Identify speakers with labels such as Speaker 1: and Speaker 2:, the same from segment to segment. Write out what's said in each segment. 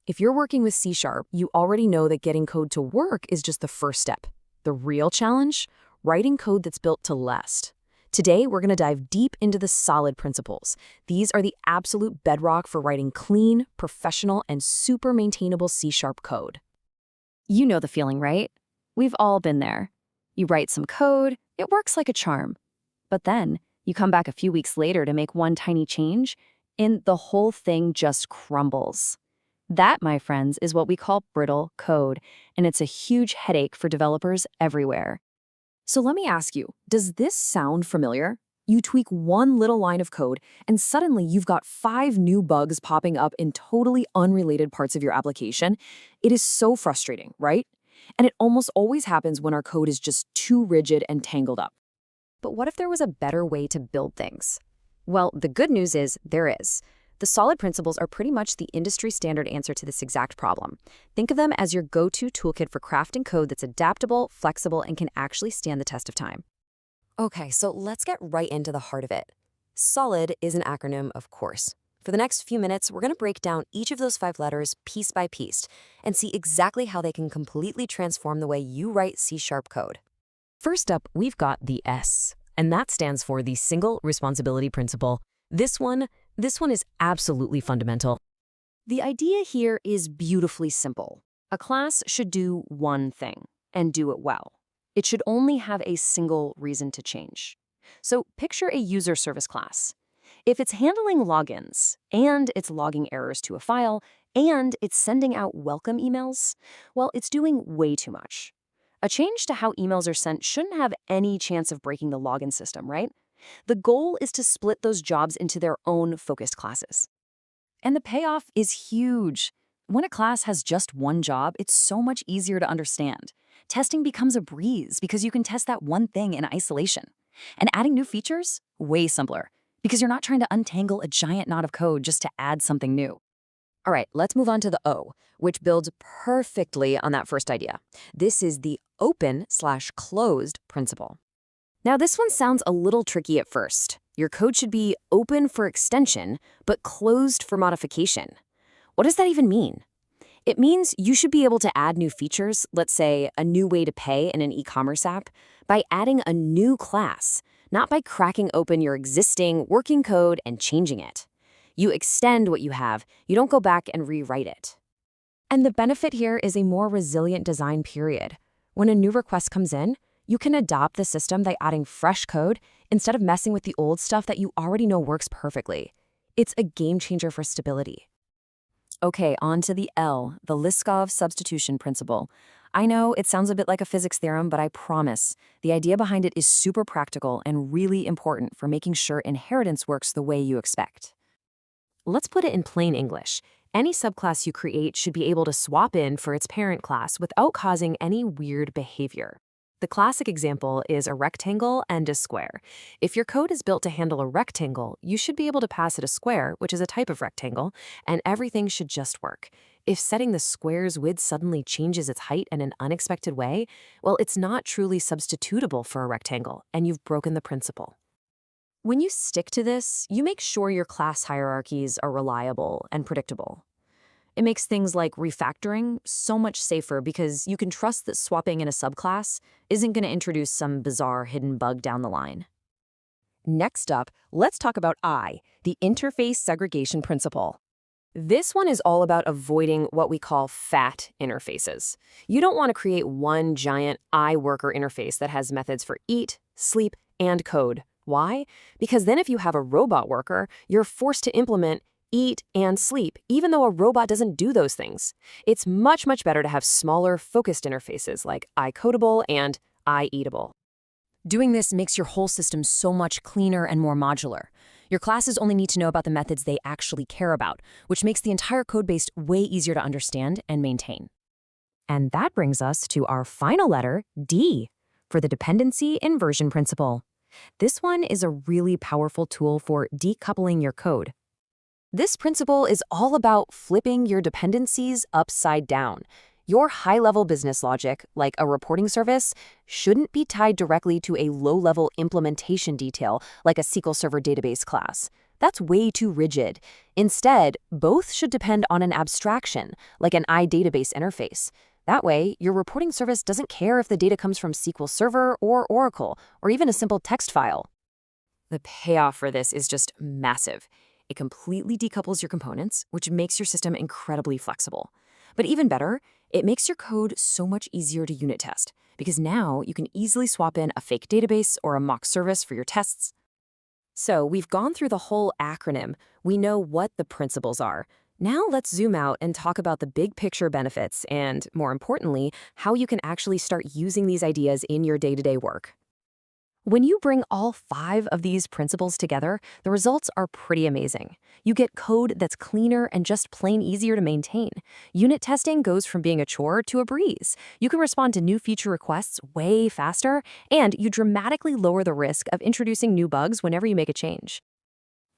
Speaker 1: If you're working with C#, you already know that getting code to work is just the first step. The real challenge? Writing code that's built to last. Today, we're going to dive deep into the solid principles. These are the absolute bedrock for writing clean, professional, and super maintainable C# code.
Speaker 2: You know the feeling, right? We've all been there. You write some code, it works like a charm. But then, you come back a few weeks later to make one tiny change, and the whole thing just crumbles. That, my friends, is what we call brittle code, and it's a huge headache for developers everywhere.
Speaker 1: So let me ask you, does this sound familiar? You tweak one little line of code, and suddenly you've got 5 new bugs popping up in totally unrelated parts of your application. It is so frustrating, right? And it almost always happens when our code is just too rigid and tangled up.
Speaker 2: But what if there was a better way to build things? Well, the good news is there is. The solid principles are pretty much the industry standard answer to this exact problem. Think of them as your go-to toolkit for crafting code that's adaptable, flexible, and can actually stand the test of time.
Speaker 3: Okay, so let's get right into the heart of it. SOLID is an acronym, of course. For the next few minutes, we're going to break down each of those 5 letters piece by piece and see exactly how they can completely transform the way you write C# code.
Speaker 1: First up, we've got the S, and that stands for the Single Responsibility Principle. This one is absolutely fundamental.
Speaker 2: The idea here is beautifully simple. A class should do one thing, and do it well. It should only have a single reason to change. So picture a user service class. If it's handling logins, and it's logging errors to a file, and it's sending out welcome emails, well, it's doing way too much. A change to how emails are sent shouldn't have any chance of breaking the login system, right? The goal is to split those jobs into their own focused classes.
Speaker 1: And the payoff is huge. When a class has just one job, it's so much easier to understand. Testing becomes a breeze because you can test that one thing in isolation. And adding new features? Way simpler, because you're not trying to untangle a giant knot of code just to add something new.
Speaker 3: All right, let's move on to the O, which builds perfectly on that first idea. This is the open/closed principle. Now, this one sounds a little tricky at first. Your code should be open for extension, but closed for modification. What does that even mean? It means you should be able to add new features, let's say a new way to pay in an e-commerce app, by adding a new class, not by cracking open your existing working code and changing it. You extend what you have, you don't go back and rewrite it. And the benefit here is a more resilient design period. When a new request comes in, you can adopt the system by adding fresh code instead of messing with the old stuff that you already know works perfectly. It's a game changer for stability. Okay, on to the L, the Liskov Substitution Principle. I know it sounds a bit like a physics theorem, but I promise, the idea behind it is super practical and really important for making sure inheritance works the way you expect. Let's put it in plain English. Any subclass you create should be able to swap in for its parent class without causing any weird behavior. The classic example is a rectangle and a square. If your code is built to handle a rectangle, you should be able to pass it a square, which is a type of rectangle, and everything should just work. If setting the square's width suddenly changes its height in an unexpected way, well, it's not truly substitutable for a rectangle, and you've broken the principle. When you stick to this, you make sure your class hierarchies are reliable and predictable. It makes things like refactoring so much safer because you can trust that swapping in a subclass isn't going to introduce some bizarre hidden bug down the line. Next up, let's talk about I, the Interface Segregation Principle. This one is all about avoiding what we call fat interfaces. You don't want to create one giant I worker interface that has methods for eat, sleep, and code. Why? Because then if you have a robot worker, you're forced to implement eat, and sleep, even though a robot doesn't do those things. It's much, much better to have smaller, focused interfaces like iCodable and iEatable. Doing this makes your whole system so much cleaner and more modular. Your classes only need to know about the methods they actually care about, which makes the entire code base way easier to understand and maintain. And that brings us to our final letter, D, for the Dependency Inversion Principle. This one is a really powerful tool for decoupling your code. This principle is all about flipping your dependencies upside down. Your high-level business logic, like a reporting service, shouldn't be tied directly to a low-level implementation detail like a SQL Server database class.
Speaker 1: That's way too rigid. Instead, both should depend on an abstraction, like an iDatabase interface. That way, your reporting service doesn't care if the data comes from SQL Server or Oracle, or even a simple text file.
Speaker 3: The payoff for this is just massive. It completely decouples your components, which makes your system incredibly flexible. But even better, it makes your code so much easier to unit test, because now you can easily swap in a fake database or a mock service for your tests. So we've gone through the whole acronym. We know what the principles are. Now let's zoom out and talk about the big picture benefits and, more importantly, how you can actually start using these ideas in your day-to-day work. When you bring all 5 of these principles together, the results are pretty amazing. You get code that's cleaner and just plain easier to maintain. Unit testing goes from being a chore to a breeze. You can respond to new feature requests way faster, and you dramatically lower the risk of introducing new bugs whenever you make a change.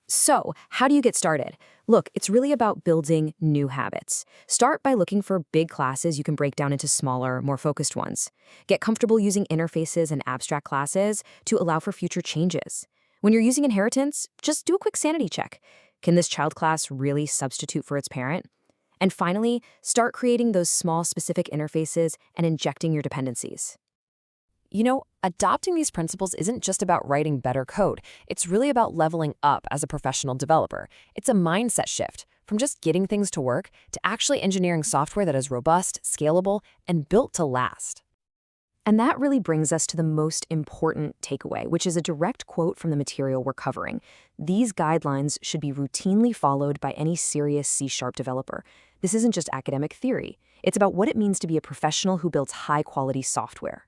Speaker 3: So, how do you get started? Look, it's really about building new habits. Start by looking for big classes you can break down into smaller, more focused ones. Get comfortable using interfaces and abstract classes to allow for future changes. When you're using inheritance, just do a quick sanity check. Can this child class really substitute for its parent? And finally, start creating those small specific interfaces and injecting your dependencies. You know, adopting these principles isn't just about writing better code. It's really about leveling up as a professional developer. It's a mindset shift from just getting things to work to actually engineering software that is robust, scalable, and built to last. And that really brings us to the most important takeaway, which is a direct quote from the material we're covering. These guidelines should be routinely followed by any serious C# developer. This isn't just academic theory. It's about what it means to be a professional who builds high-quality software.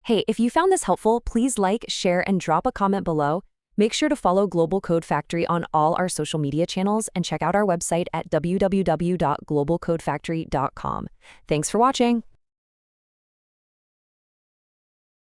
Speaker 3: Hey, if you found this helpful, please like, share, and drop a comment below. Make sure to follow Global Code Factory on all our social media channels and check out our website at www.globalcodefactory.com. Thanks for watching.